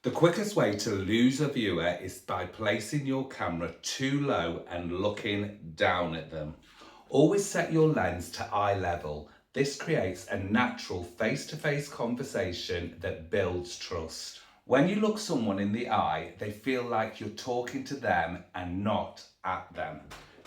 The quickest way to lose a viewer is by placing your camera too low and looking down at them. Always set your lens to eye level. This creates a natural face-to-face conversation that builds trust. When you look someone in the eye, they feel like you're talking to them and not at them.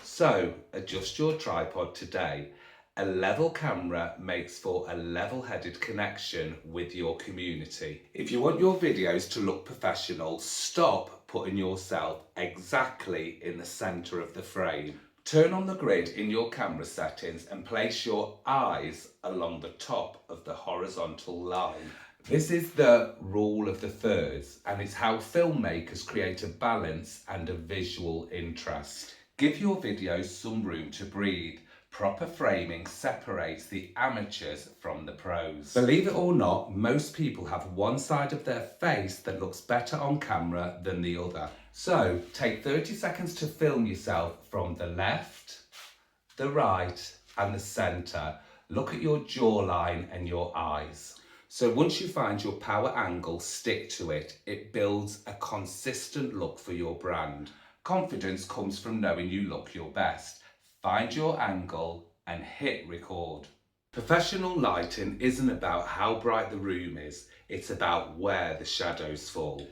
So adjust your tripod today. A level camera makes for a level-headed connection with your community. If you want your videos to look professional, stop putting yourself exactly in the center of the frame. Turn on the grid in your camera settings and place your eyes along the top of the horizontal line. This is the rule of the thirds, and it's how filmmakers create a balance and a visual interest. Give your videos some room to breathe. Proper framing separates the amateurs from the pros. Believe it or not, most people have one side of their face that looks better on camera than the other. So take 30 seconds to film yourself from the left, the right and the center. Look at your jawline and your eyes. So once you find your power angle, stick to it. It builds a consistent look for your brand. Confidence comes from knowing you look your best. Find your angle and hit record. Professional lighting isn't about how bright the room is, it's about where the shadows fall.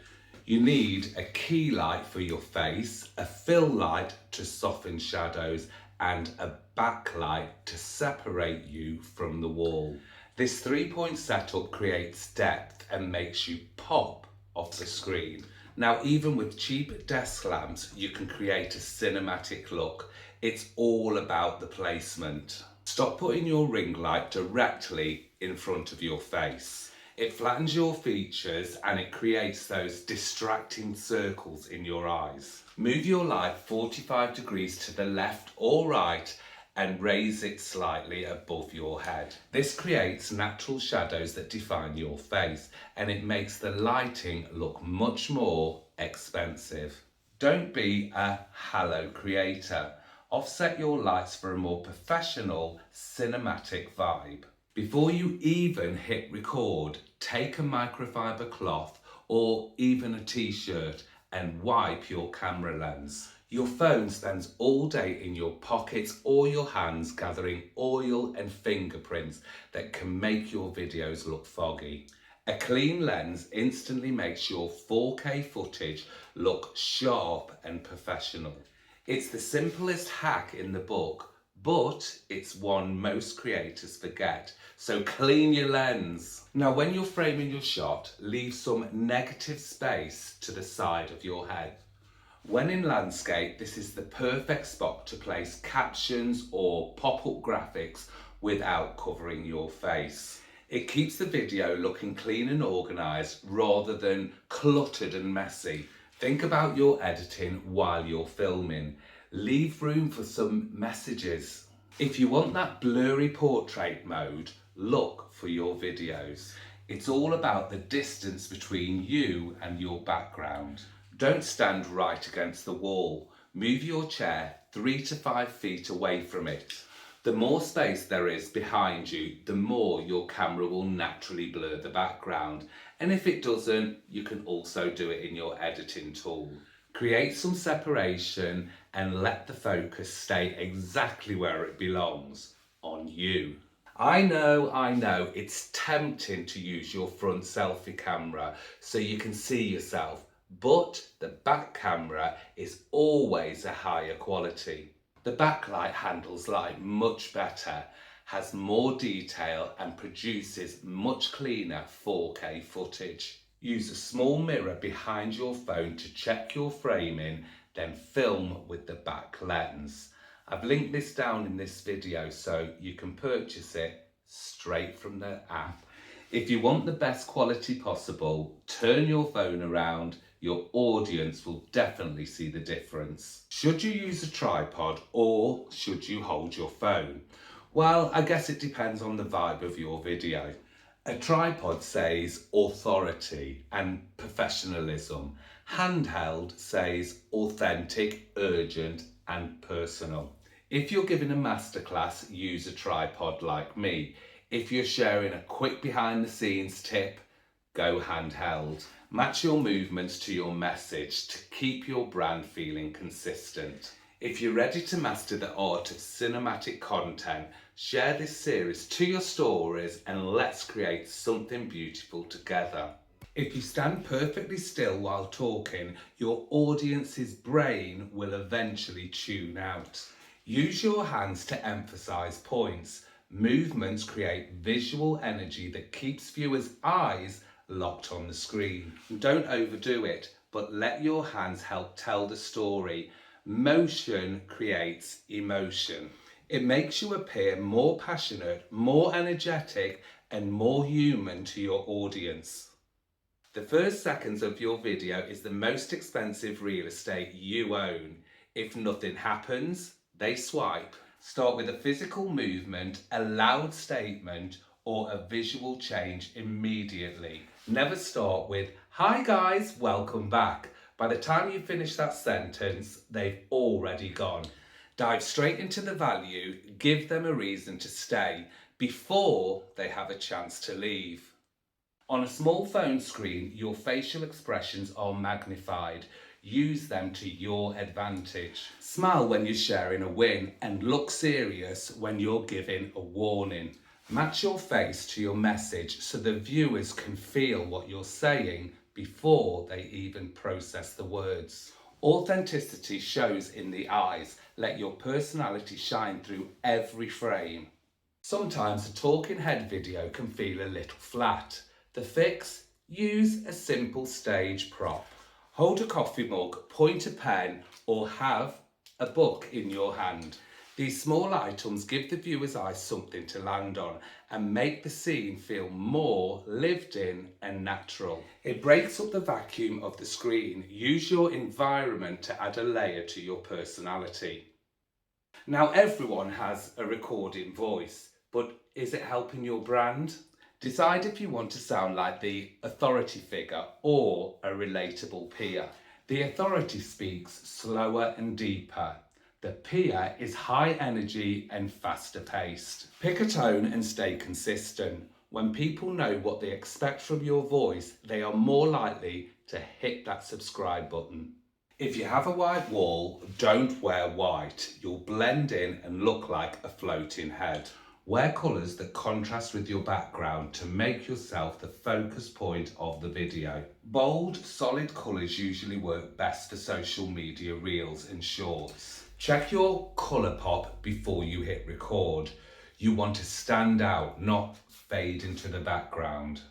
You need a key light for your face, a fill light to soften shadows, and a backlight to separate you from the wall. This 3-point setup creates depth and makes you pop off the screen. Now, even with cheap desk lamps, you can create a cinematic look. It's all about the placement. Stop putting your ring light directly in front of your face. It flattens your features and it creates those distracting circles in your eyes. Move your light 45 degrees to the left or right and raise it slightly above your head. This creates natural shadows that define your face, and it makes the lighting look much more expensive. Don't be a halo creator. Offset your lights for a more professional, cinematic vibe. Before you even hit record, take a microfiber cloth or even a t-shirt and wipe your camera lens. Your phone spends all day in your pockets or your hands gathering oil and fingerprints that can make your videos look foggy. A clean lens instantly makes your 4K footage look sharp and professional. It's the simplest hack in the book, but it's one most creators forget. So clean your lens. Now, when you're framing your shot, leave some negative space to the side of your head. When in landscape, this is the perfect spot to place captions or pop-up graphics without covering your face. It keeps the video looking clean and organised rather than cluttered and messy. Think about your editing while you're filming. Leave room for some messages. If you want that blurry portrait mode, look for your videos. It's all about the distance between you and your background. Don't stand right against the wall. Move your chair 3 to 5 feet away from it. The more space there is behind you, the more your camera will naturally blur the background. And if it doesn't, you can also do it in your editing tool. Create some separation and let the focus stay exactly where it belongs, on you. I know, it's tempting to use your front selfie camera so you can see yourself, but the back camera is always a higher quality. The backlight handles light much better, has more detail and produces much cleaner 4K footage. Use a small mirror behind your phone to check your framing, then film with the back lens. I've linked this down in this video so you can purchase it straight from the app. If you want the best quality possible, turn your phone around. Your audience will definitely see the difference. Should you use a tripod or should you hold your phone? Well, I guess it depends on the vibe of your video. A tripod says authority and professionalism. Handheld says authentic, urgent and personal. If you're giving a masterclass, use a tripod like me. If you're sharing a quick behind the scenes tip, go handheld. Match your movements to your message to keep your brand feeling consistent. If you're ready to master the art of cinematic content, share this series to your stories and let's create something beautiful together. If you stand perfectly still while talking, your audience's brain will eventually tune out. Use your hands to emphasize points. Movements create visual energy that keeps viewers' eyes locked on the screen. Don't overdo it, but let your hands help tell the story. Motion creates emotion. It makes you appear more passionate, more energetic, and more human to your audience. The first seconds of your video is the most expensive real estate you own. If nothing happens, they swipe. Start with a physical movement, a loud statement, or a visual change immediately. Never start with, "Hi guys, welcome back." By the time you finish that sentence, they've already gone. Dive straight into the value, give them a reason to stay before they have a chance to leave. On a small phone screen, your facial expressions are magnified. Use them to your advantage. Smile when you're sharing a win and look serious when you're giving a warning. Match your face to your message so the viewers can feel what you're saying before they even process the words. Authenticity shows in the eyes. Let your personality shine through every frame. Sometimes a talking head video can feel a little flat. The fix? Use a simple stage prop. Hold a coffee mug, point a pen, or have a book in your hand. These small items give the viewer's eyes something to land on and make the scene feel more lived in and natural. It breaks up the vacuum of the screen. Use your environment to add a layer to your personality. Now, everyone has a recording voice, but is it helping your brand? Decide if you want to sound like the authority figure or a relatable peer. The authority speaks slower and deeper. The peer is high energy and faster paced. Pick a tone and stay consistent. When people know what they expect from your voice, they are more likely to hit that subscribe button. If you have a white wall, don't wear white. You'll blend in and look like a floating head. Wear colours that contrast with your background to make yourself the focus point of the video. Bold, solid colours usually work best for social media reels and shorts. Check your colour pop before you hit record. You want to stand out, not fade into the background.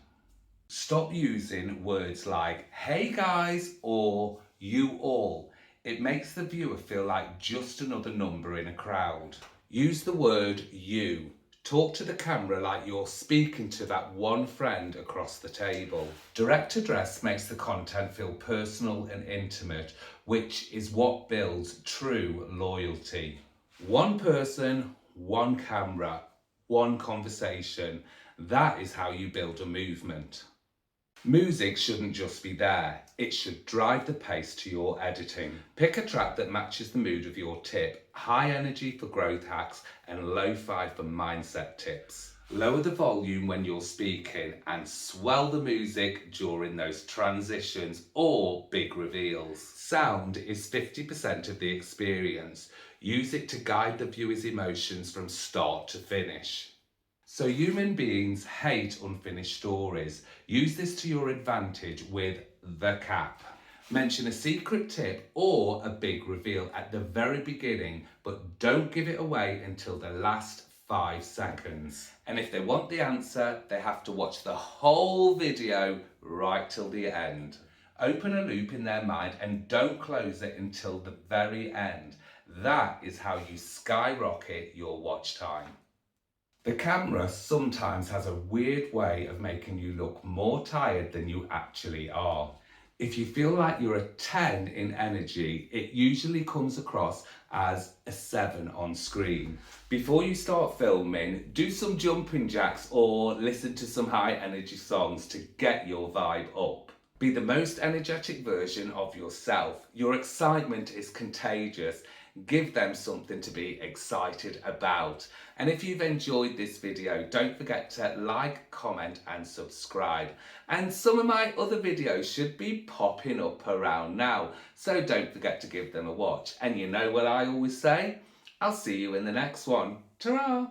Stop using words like "hey guys" or "you all." It makes the viewer feel like just another number in a crowd. Use the word "you." Talk to the camera like you're speaking to that one friend across the table. Direct address makes the content feel personal and intimate, which is what builds true loyalty. One person, one camera, one conversation. That is how you build a movement. Music shouldn't just be there, it should drive the pace to your editing. Pick a track that matches the mood of your tip, high energy for growth hacks and lo-fi for mindset tips. Lower the volume when you're speaking and swell the music during those transitions or big reveals. Sound is 50% of the experience. Use it to guide the viewer's emotions from start to finish. So human beings hate unfinished stories. Use this to your advantage with the cap. Mention a secret tip or a big reveal at the very beginning, but don't give it away until the last 5 seconds. And if they want the answer, they have to watch the whole video right till the end. Open a loop in their mind and don't close it until the very end. That is how you skyrocket your watch time. The camera sometimes has a weird way of making you look more tired than you actually are. If you feel like you're a 10 in energy, it usually comes across as a 7 on screen. Before you start filming, do some jumping jacks or listen to some high energy songs to get your vibe up. Be the most energetic version of yourself. Your excitement is contagious. Give them something to be excited about. And if you've enjoyed this video, don't forget to like, comment and subscribe. And some of my other videos should be popping up around now, so don't forget to give them a watch. And you know what I always say? I'll see you in the next one. Ta-ra!